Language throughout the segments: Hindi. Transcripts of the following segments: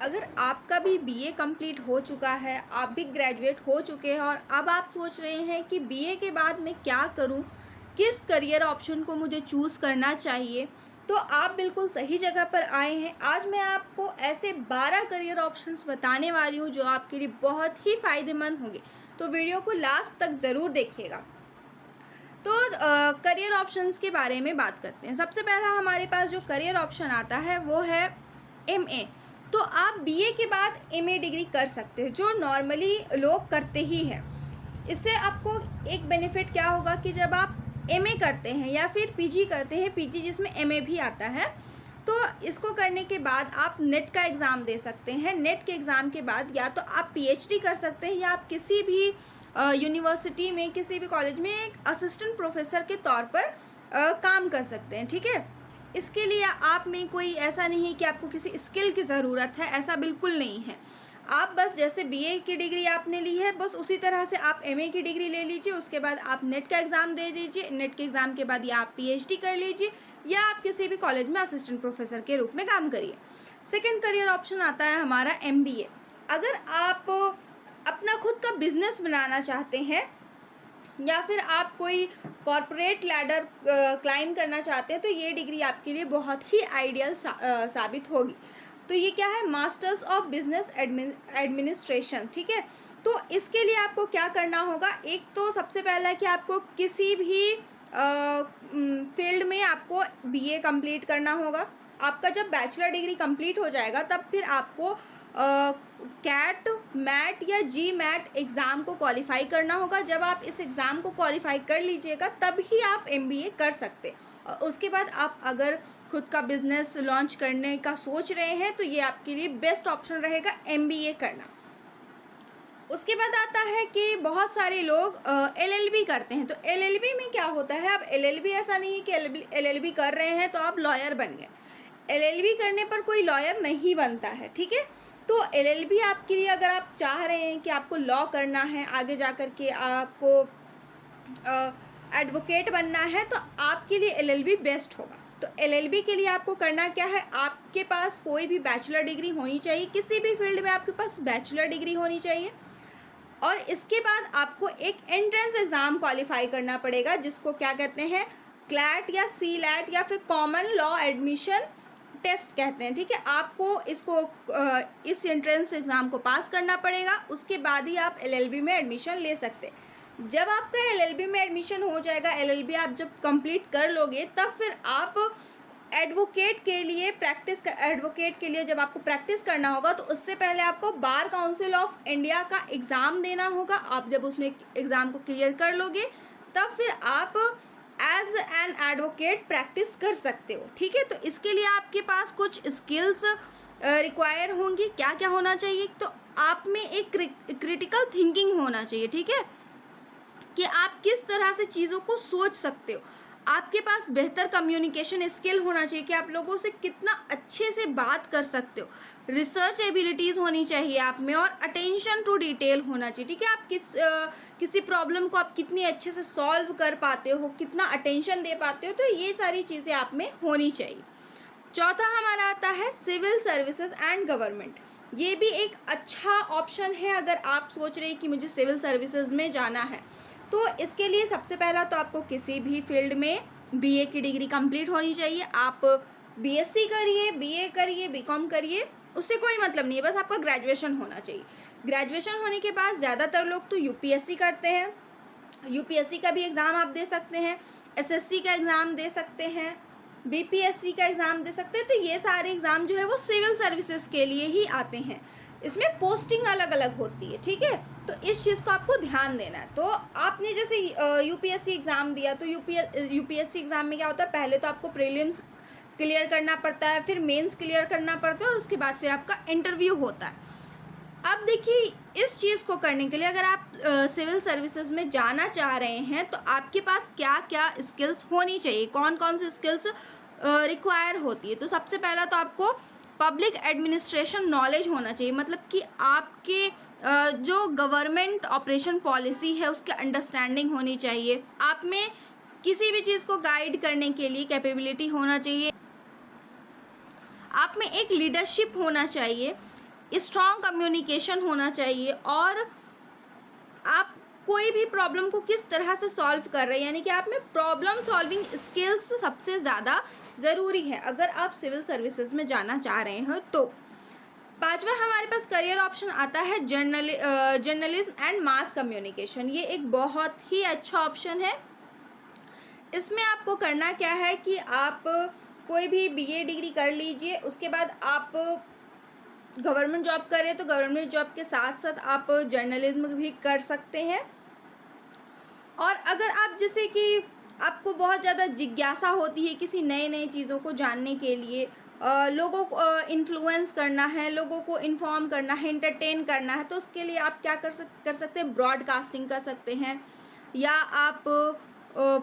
अगर आपका भी बीए कंप्लीट हो चुका है, आप भी ग्रेजुएट हो चुके हैं और अब आप सोच रहे हैं कि बीए के बाद मैं क्या करूं, किस करियर ऑप्शन को मुझे चूज़ करना चाहिए, तो आप बिल्कुल सही जगह पर आए हैं। आज मैं आपको ऐसे 12 करियर ऑप्शंस बताने वाली हूं जो आपके लिए बहुत ही फ़ायदेमंद होंगे, तो वीडियो को लास्ट तक ज़रूर देखिएगा। तो करियर ऑप्शंस के बारे में बात करते हैं। सबसे पहला हमारे पास जो करियर ऑप्शन आता है वो है एमए। तो आप बीए के बाद एमए डिग्री कर सकते हो, जो नॉर्मली लोग करते ही हैं। इससे आपको एक बेनिफिट क्या होगा कि जब आप एमए करते हैं या फिर पीजी करते हैं, पीजी जिसमें एमए भी आता है, तो इसको करने के बाद आप नेट का एग्ज़ाम दे सकते हैं। नेट के एग्ज़ाम के बाद या तो आप पीएचडी कर सकते हैं या आप किसी भी यूनिवर्सिटी में, किसी भी कॉलेज में एक असिस्टेंट प्रोफेसर के तौर पर काम कर सकते हैं। ठीक है, इसके लिए आप में कोई ऐसा नहीं है कि आपको किसी स्किल की ज़रूरत है, ऐसा बिल्कुल नहीं है। आप बस जैसे बीए की डिग्री आपने ली है, बस उसी तरह से आप एमए की डिग्री ले लीजिए। उसके बाद आप नेट का एग्ज़ाम दे दीजिए। नेट के एग्ज़ाम के बाद या आप पीएचडी कर लीजिए या आप किसी भी कॉलेज में असिस्टेंट प्रोफेसर के रूप में काम करिए। सेकेंड करियर ऑप्शन आता है हमारा एमबीए। अगर आप अपना खुद का बिजनेस बनाना चाहते हैं या फिर आप कोई कॉरपोरेट लैडर क्लाइम करना चाहते हैं, तो ये डिग्री आपके लिए बहुत ही आइडियल साबित होगी। तो ये क्या है, मास्टर्स ऑफ बिजनेस एडमिनिस्ट्रेशन। ठीक है, तो इसके लिए आपको क्या करना होगा, एक तो सबसे पहला है कि आपको किसी भी फील्ड में आपको बीए कंप्लीट करना होगा। आपका जब बैचलर डिग्री कंप्लीट हो जाएगा तब फिर आपको कैट, मैट या जी मैट एग्ज़ाम को क्वालिफाई करना होगा। जब आप इस एग्ज़ाम को क्वालिफाई कर लीजिएगा तब ही आप एमबीए कर सकते हैं। और उसके बाद आप अगर खुद का बिजनेस लॉन्च करने का सोच रहे हैं तो ये आपके लिए बेस्ट ऑप्शन रहेगा एमबीए करना। उसके बाद आता है कि बहुत सारे लोग एलएलबी करते हैं। तो एलएलबी में क्या होता है, अब एलएलबी ऐसा नहीं है कि एलएलबी कर रहे हैं तो आप लॉयर बन गए। एलएलबी करने पर कोई लॉयर नहीं बनता है। ठीक है, तो एलएलबी आपके लिए, अगर आप चाह रहे हैं कि आपको लॉ करना है, आगे जा कर के आपको एडवोकेट बनना है, तो आपके लिए एलएलबी बेस्ट होगा। तो एलएलबी के लिए आपको करना क्या है, आपके पास कोई भी बैचलर डिग्री होनी चाहिए, किसी भी फील्ड में आपके पास बैचलर डिग्री होनी चाहिए। और इसके बाद आपको एक एंट्रेंस एग्ज़ाम क्वालिफाई करना पड़ेगा, जिसको क्या कहते हैं, क्लैट या सी लैट या फिर कॉमन लॉ एडमिशन टेस्ट कहते हैं। ठीक है, आपको इसको इस एंट्रेंस एग्ज़ाम को पास करना पड़ेगा। उसके बाद ही आप एलएलबी में एडमिशन ले सकते हैं। जब आपका एलएलबी में एडमिशन हो जाएगा, एलएलबी आप जब कंप्लीट कर लोगे, तब फिर आप एडवोकेट के लिए जब आपको प्रैक्टिस करना होगा, तो उससे पहले आपको बार काउंसिल ऑफ इंडिया का एग्ज़ाम देना होगा। आप जब उसमें एग्ज़ाम को क्लियर कर लोगे तब फिर आप एज एन एडवोकेट प्रैक्टिस कर सकते हो। ठीक है, तो इसके लिए आपके पास कुछ स्किल्स रिक्वायर होंगी। क्या क्या होना चाहिए, तो आप में एक क्रिटिकल थिंकिंग होना चाहिए। ठीक है, कि आप किस तरह से चीज़ों को सोच सकते हो। आपके पास बेहतर कम्युनिकेशन स्किल होना चाहिए कि आप लोगों से कितना अच्छे से बात कर सकते हो। रिसर्च एबिलिटीज़ होनी चाहिए आप में, और अटेंशन टू डिटेल होना चाहिए। ठीक है, आप किसी प्रॉब्लम को आप कितनी अच्छे से सॉल्व कर पाते हो, कितना अटेंशन दे पाते हो, तो ये सारी चीज़ें आप में होनी चाहिए। चौथा हमारा आता है सिविल सर्विसेज एंड गवर्नमेंट। ये भी एक अच्छा ऑप्शन है अगर आप सोच रहे हैं कि मुझे सिविल सर्विसेज में जाना है। तो इसके लिए सबसे पहला तो आपको किसी भी फील्ड में बीए की डिग्री कंप्लीट होनी चाहिए। आप बीएससी करिए, बीए करिए, बीकॉम करिए, उससे कोई मतलब नहीं है, बस आपका ग्रेजुएशन होना चाहिए। ग्रेजुएशन होने के बाद ज़्यादातर लोग तो यूपीएससी करते हैं। यूपीएससी का भी एग्ज़ाम आप दे सकते हैं, एसएससी का एग्ज़ाम दे सकते हैं, बीपीएससी का एग्ज़ाम दे सकते हैं। तो ये सारे एग्ज़ाम जो है वो सिविल सर्विसेज के लिए ही आते हैं। इसमें पोस्टिंग अलग अलग होती है। ठीक है, तो इस चीज़ को आपको ध्यान देना है। तो आपने जैसे यूपीएससी एग्ज़ाम दिया, तो यूपीएससी एग्ज़ाम में क्या होता है, पहले तो आपको प्रीलिम्स क्लियर करना पड़ता है, फिर मेंस क्लियर करना पड़ता है, और उसके बाद फिर आपका इंटरव्यू होता है। अब देखिए, इस चीज़ को करने के लिए अगर आप सिविल सर्विसेज में जाना चाह रहे हैं, तो आपके पास क्या क्या स्किल्स होनी चाहिए, कौन कौन सी स्किल्स रिक्वायर होती है। तो सबसे पहला तो आपको पब्लिक एडमिनिस्ट्रेशन नॉलेज होना चाहिए, मतलब कि आपके जो गवर्नमेंट ऑपरेशन पॉलिसी है उसके अंडरस्टैंडिंग होनी चाहिए। आप में किसी भी चीज़ को गाइड करने के लिए कैपेबिलिटी होना चाहिए। आप में एक लीडरशिप होना चाहिए। स्ट्रॉन्ग कम्युनिकेशन होना चाहिए, और आप कोई भी प्रॉब्लम को किस तरह से सॉल्व कर रहे हैं, यानी कि आप में प्रॉब्लम सॉल्विंग स्किल्स सबसे ज़्यादा ज़रूरी है अगर आप सिविल सर्विसेज में जाना चाह रहे हैं। तो पांचवा हमारे पास करियर ऑप्शन आता है जर्नलिज्म एंड मास कम्युनिकेशन। ये एक बहुत ही अच्छा ऑप्शन है। इसमें आपको करना क्या है कि आप कोई भी बीए डिग्री कर लीजिए, उसके बाद आप गवर्नमेंट जॉब कर रहे हैं तो गवर्नमेंट जॉब के साथ साथ आप जर्नलिज्म भी कर सकते हैं। और अगर आप जैसे कि आपको बहुत ज़्यादा जिज्ञासा होती है किसी नए नए चीज़ों को जानने के लिए, लोगों को इन्फ्लुएंस करना है, लोगों को इन्फॉर्म करना है, एंटरटेन करना है, तो उसके लिए आप क्या कर सकते हैं, ब्रॉडकास्टिंग कर सकते हैं, या आप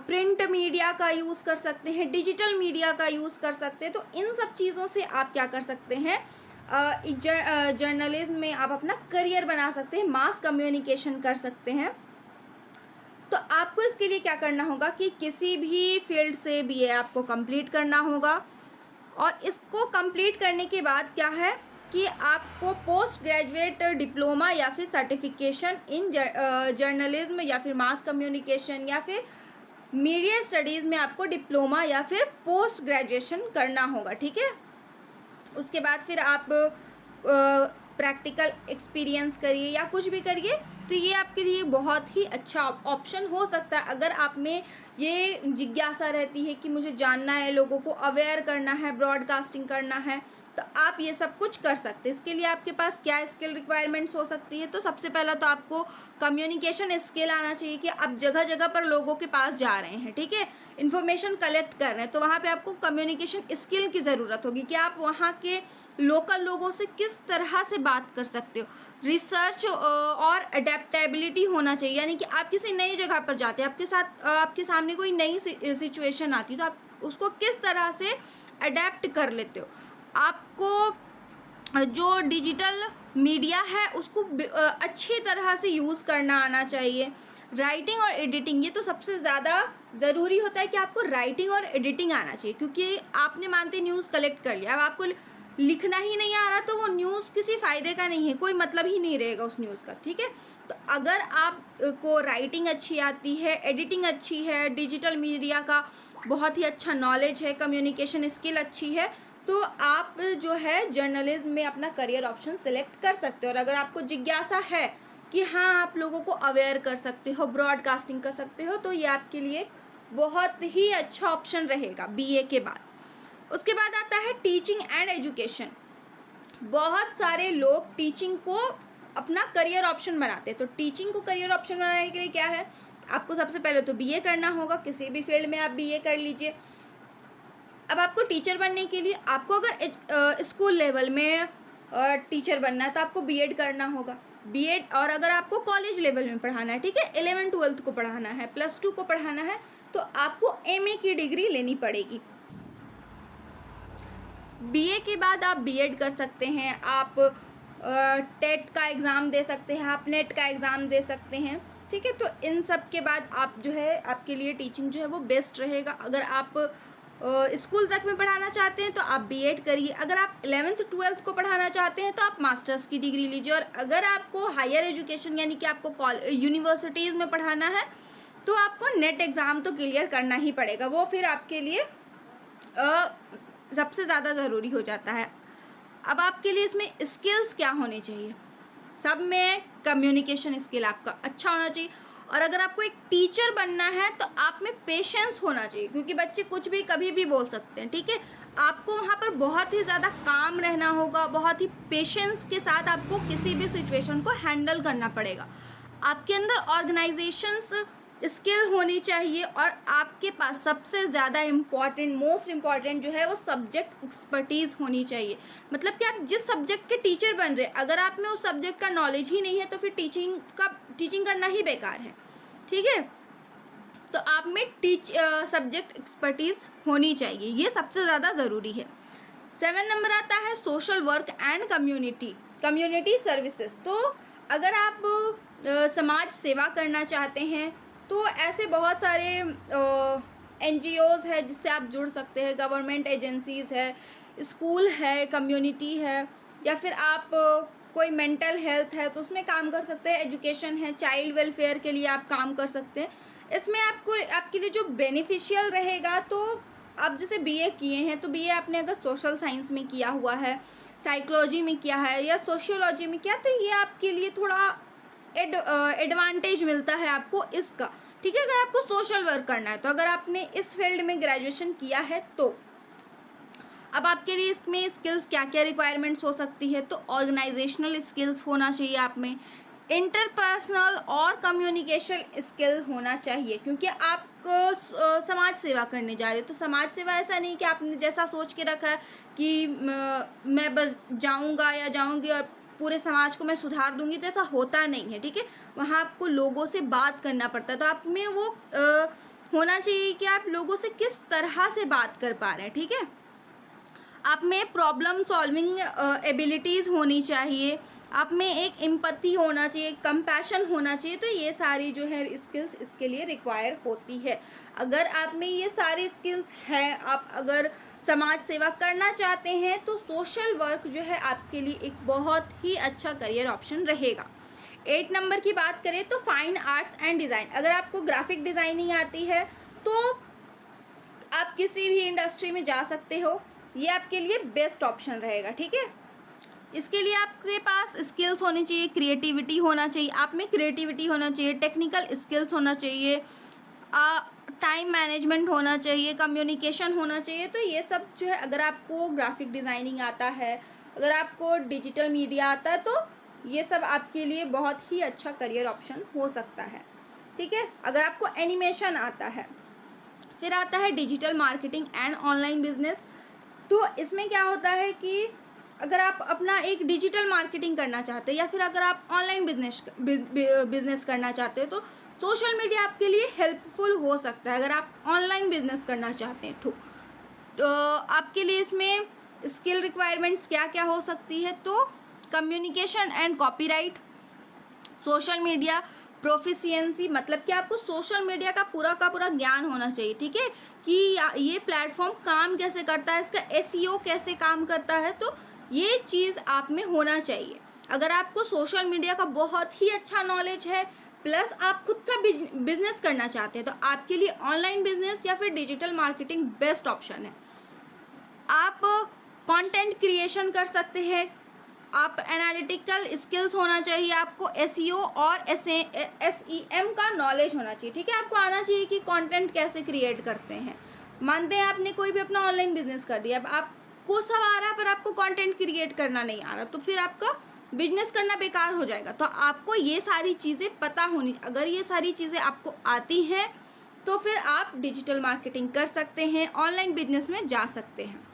प्रिंट मीडिया का यूज़ कर सकते हैं, डिजिटल मीडिया का यूज़ कर सकते हैं। तो इन सब चीज़ों से आप क्या कर सकते हैं, जर्नलिज्म में आप अपना करियर बना सकते हैं, मास कम्युनिकेशन कर सकते हैं। तो आपको इसके लिए क्या करना होगा कि किसी भी फील्ड से बीए आपको कंप्लीट करना होगा, और इसको कंप्लीट करने के बाद क्या है कि आपको पोस्ट ग्रेजुएट डिप्लोमा या फिर सर्टिफिकेशन इन जर्नलिज्म या फिर मास कम्युनिकेशन या फिर मीडिया स्टडीज़ में आपको डिप्लोमा या फिर पोस्ट ग्रेजुएशन करना होगा, ठीक है। उसके बाद फिर आप प्रैक्टिकल एक्सपीरियंस करिए या कुछ भी करिए, तो ये आपके लिए बहुत ही अच्छा ऑप्शन हो सकता है। अगर आप में ये जिज्ञासा रहती है कि मुझे जानना है, लोगों को अवेयर करना है, ब्रॉडकास्टिंग करना है, तो आप ये सब कुछ कर सकते हैं। इसके लिए आपके पास क्या स्किल रिक्वायरमेंट्स हो सकती है, तो सबसे पहला तो आपको कम्युनिकेशन स्किल आना चाहिए कि आप जगह जगह पर लोगों के पास जा रहे हैं, ठीक है, इन्फॉर्मेशन कलेक्ट कर रहे हैं, तो वहाँ पे आपको कम्युनिकेशन स्किल की ज़रूरत होगी कि आप वहाँ के लोकल लोगों से किस तरह से बात कर सकते हो। रिसर्च और अडेप्टेबिलिटी होना चाहिए, यानी कि आप किसी नई जगह पर जाते हैं, आपके सामने कोई नई सिचुएशन आती है, तो आप उसको किस तरह से अडेप्ट कर लेते हो। आपको जो डिजिटल मीडिया है उसको अच्छी तरह से यूज़ करना आना चाहिए। राइटिंग और एडिटिंग, ये तो सबसे ज़्यादा ज़रूरी होता है कि आपको राइटिंग और एडिटिंग आना चाहिए, क्योंकि आपने मानते न्यूज़ कलेक्ट कर लिया, अब आपको लिखना ही नहीं आ रहा तो वो न्यूज़ किसी फ़ायदे का नहीं है, कोई मतलब ही नहीं रहेगा उस न्यूज़ का, ठीक है। तो अगर आपको राइटिंग अच्छी आती है, एडिटिंग अच्छी है, डिजिटल मीडिया का बहुत ही अच्छा नॉलेज है, कम्युनिकेशन स्किल अच्छी है, तो आप जो है जर्नलिज्म में अपना करियर ऑप्शन सेलेक्ट कर सकते हो। और अगर आपको जिज्ञासा है कि हाँ आप लोगों को अवेयर कर सकते हो, ब्रॉडकास्टिंग कर सकते हो, तो ये आपके लिए बहुत ही अच्छा ऑप्शन रहेगा बीए के बाद। उसके बाद आता है टीचिंग एंड एजुकेशन। बहुत सारे लोग टीचिंग को अपना करियर ऑप्शन बनाते हैं, तो टीचिंग को करियर ऑप्शन बनाने के लिए क्या है, आपको सबसे पहले तो बीए करना होगा, किसी भी फील्ड में आप बीए कर लीजिए। अब आपको टीचर बनने के लिए आपको अगर स्कूल लेवल में टीचर बनना है तो आपको बीएड करना होगा, बीएड। और अगर आपको कॉलेज लेवल में पढ़ाना है, ठीक है, 11th-12th को पढ़ाना है, +2 को पढ़ाना है, तो आपको एमए की डिग्री लेनी पड़ेगी। बीए के बाद आप बीएड कर सकते हैं, आप टेट का एग्ज़ाम दे सकते हैं, आप नेट का एग्ज़ाम दे सकते हैं, ठीक है। तो इन सब के बाद आप जो है आपके लिए टीचिंग जो है वो बेस्ट रहेगा। अगर आप स्कूल तक में पढ़ाना चाहते हैं तो आप बीएड करिए, अगर आप 11th-12th को पढ़ाना चाहते हैं तो आप मास्टर्स की डिग्री लीजिए, और अगर आपको हायर एजुकेशन यानी कि आपको यूनिवर्सिटीज़ में पढ़ाना है तो आपको नेट एग्ज़ाम तो क्लियर करना ही पड़ेगा, वो फिर आपके लिए सबसे ज़्यादा ज़रूरी हो जाता है। अब आपके लिए इसमें स्किल्स क्या होने चाहिए, सब में कम्युनिकेशन स्किल आपका अच्छा होना चाहिए, और अगर आपको एक टीचर बनना है तो आप में पेशेंस होना चाहिए, क्योंकि बच्चे कुछ भी कभी भी बोल सकते हैं, ठीक है। आपको वहाँ पर बहुत ही ज़्यादा काम रहना होगा, बहुत ही पेशेंस के साथ आपको किसी भी सिचुएशन को हैंडल करना पड़ेगा। आपके अंदर ऑर्गेनाइजेशंस स्किल होनी चाहिए, और आपके पास सबसे ज़्यादा मोस्ट इम्पॉर्टेंट जो है वो सब्जेक्ट एक्सपर्टीज़ होनी चाहिए। मतलब कि आप जिस सब्जेक्ट के टीचर बन रहे हैं, अगर आप में उस सब्जेक्ट का नॉलेज ही नहीं है तो फिर टीचिंग करना ही बेकार है, ठीक है। तो आप में सब्जेक्ट एक्सपर्टीज़ होनी चाहिए, ये सबसे ज़्यादा ज़रूरी है। 7 नंबर आता है social work and community services. तो अगर आप समाज सेवा करना चाहते हैं तो ऐसे बहुत सारे NGOs है जिससे आप जुड़ सकते हैं, गवर्नमेंट एजेंसीज़ है, स्कूल है, कम्युनिटी है, या फिर आप कोई मेंटल हेल्थ है तो उसमें काम कर सकते हैं, एजुकेशन है, चाइल्ड वेलफेयर के लिए आप काम कर सकते हैं। इसमें आपको आपके लिए जो बेनिफिशियल रहेगा, तो आप जैसे बीए किए हैं तो बीए आपने अगर सोशल साइंस में किया हुआ है, साइकोलॉजी में किया है या सोशियोलॉजी में किया, तो ये आपके लिए थोड़ा एडवांटेज मिलता है आपको इसका, ठीक है। अगर आपको सोशल वर्क करना है तो अगर आपने इस फील्ड में ग्रेजुएशन किया है तो अब आपके लिए इसमें स्किल्स क्या क्या रिक्वायरमेंट्स हो सकती है, तो ऑर्गेनाइजेशनल स्किल्स होना चाहिए आप में, इंटरपर्सनल और कम्युनिकेशन स्किल होना चाहिए, क्योंकि आप समाज सेवा करने जा रहे हो। तो समाज सेवा ऐसा नहीं कि आपने जैसा सोच के रखा है कि मैं बस जाऊंगा या जाऊंगी और पूरे समाज को मैं सुधार दूंगी, तो ऐसा होता नहीं है, ठीक है। वहाँ आपको लोगों से बात करना पड़ता है, तो आप में वो होना चाहिए कि आप लोगों से किस तरह से बात कर पा रहे हैं, ठीक है। आप में प्रॉब्लम सॉल्विंग एबिलिटीज़ होनी चाहिए, आप में एक एम्पैथी होना चाहिए, कंपैशन होना चाहिए। तो ये सारी जो है स्किल्स इसके लिए रिक्वायर होती है। अगर आप में ये सारी स्किल्स हैं, आप अगर समाज सेवा करना चाहते हैं, तो सोशल वर्क जो है आपके लिए एक बहुत ही अच्छा करियर ऑप्शन रहेगा। 8 नंबर की बात करें तो फाइन आर्ट्स एंड डिज़ाइन। अगर आपको ग्राफिक डिज़ाइनिंग आती है तो आप किसी भी इंडस्ट्री में जा सकते हो, ये आपके लिए बेस्ट ऑप्शन रहेगा, ठीक है। इसके लिए आपके पास स्किल्स होनी चाहिए, क्रिएटिविटी होना चाहिए, आप में क्रिएटिविटी होना चाहिए, टेक्निकल स्किल्स होना चाहिए, टाइम मैनेजमेंट होना चाहिए, कम्युनिकेशन होना चाहिए। तो ये सब जो है, अगर आपको ग्राफिक डिज़ाइनिंग आता है, अगर आपको डिजिटल मीडिया आता है, तो ये सब आपके लिए बहुत ही अच्छा करियर ऑप्शन हो सकता है, ठीक है। अगर आपको एनिमेशन आता है, फिर आता है digital marketing and online business. तो इसमें क्या होता है कि अगर आप अपना एक डिजिटल मार्केटिंग करना चाहते हैं या फिर अगर आप ऑनलाइन बिजनेस करना चाहते हो, तो सोशल मीडिया आपके लिए हेल्पफुल हो सकता है। अगर आप ऑनलाइन बिजनेस करना चाहते हैं तो आपके लिए इसमें स्किल रिक्वायरमेंट्स क्या क्या हो सकती है, तो communication and copyright, social media proficiency, मतलब कि आपको सोशल मीडिया का पूरा ज्ञान होना चाहिए, ठीक है, कि ये प्लेटफॉर्म काम कैसे करता है, इसका एसईओ कैसे काम करता है, तो ये चीज़ आप में होना चाहिए। अगर आपको सोशल मीडिया का बहुत ही अच्छा नॉलेज है, प्लस आप खुद का बिजनेस करना चाहते हैं, तो आपके लिए ऑनलाइन बिजनेस या फिर डिजिटल मार्केटिंग बेस्ट ऑप्शन है। आप कंटेंट क्रिएशन कर सकते हैं, आप एनालिटिकल स्किल्स होना चाहिए, आपको एसईओ और एसईएम का नॉलेज होना चाहिए, ठीक है। आपको आना चाहिए कि कंटेंट कैसे क्रिएट करते हैं। मानते हैं आपने कोई भी अपना ऑनलाइन बिजनेस कर दिया, अब आपको सब आ रहा है पर आपको कंटेंट क्रिएट करना नहीं आ रहा, तो फिर आपका बिजनेस करना बेकार हो जाएगा। तो आपको ये सारी चीज़ें पता होनी, अगर ये सारी चीज़ें आपको आती हैं तो फिर आप डिजिटल मार्केटिंग कर सकते हैं, ऑनलाइन बिजनेस में जा सकते हैं।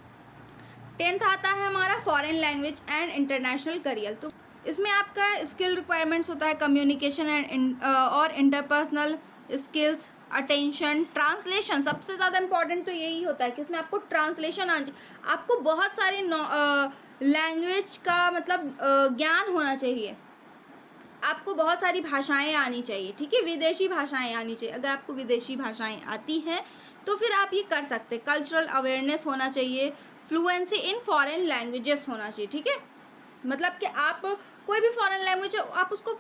10th आता है हमारा foreign language and international career. तो इसमें आपका स्किल रिक्वायरमेंट्स होता है कम्युनिकेशन एंड और इंटरपर्सनल स्किल्स, अटेंशन, ट्रांसलेशन। सबसे ज़्यादा इंपॉर्टेंट तो यही होता है कि इसमें आपको ट्रांसलेशन आना चाहिए, आपको बहुत सारे लैंग्वेज का मतलब ज्ञान होना चाहिए, आपको बहुत सारी भाषाएं आनी चाहिए, ठीक है, विदेशी भाषाएं आनी चाहिए। अगर आपको विदेशी भाषाएं आती हैं तो फिर आप ये कर सकते हैं। कल्चरल अवेयरनेस होना चाहिए, फ्लुएंसी इन फॉरेन लैंग्वेजेस होना चाहिए, ठीक है, मतलब कि आप कोई भी फॉरेन लैंग्वेज आप उसको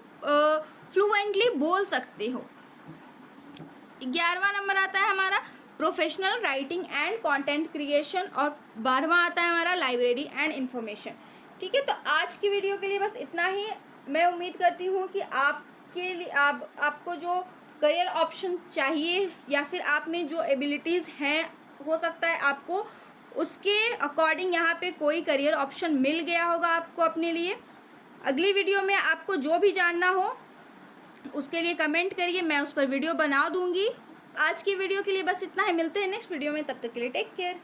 फ्लुएंटली बोल सकते हो। 11वां नंबर आता है हमारा professional writing and content creation, और 12वां आता है हमारा लाइब्रेरी एंड इंफॉर्मेशन, ठीक है। तो आज की वीडियो के लिए बस इतना ही। मैं उम्मीद करती हूँ कि आपके लिए आपको जो करियर ऑप्शन चाहिए या फिर आप में जो एबिलिटीज़ हैं, हो सकता है आपको उसके अकॉर्डिंग यहाँ पे कोई करियर ऑप्शन मिल गया होगा आपको अपने लिए। अगली वीडियो में आपको जो भी जानना हो उसके लिए कमेंट करिए, मैं उस पर वीडियो बना दूंगी। आज की वीडियो के लिए बस इतना ही, मिलते हैं नेक्स्ट वीडियो में, तब तक के लिए टेक केयर।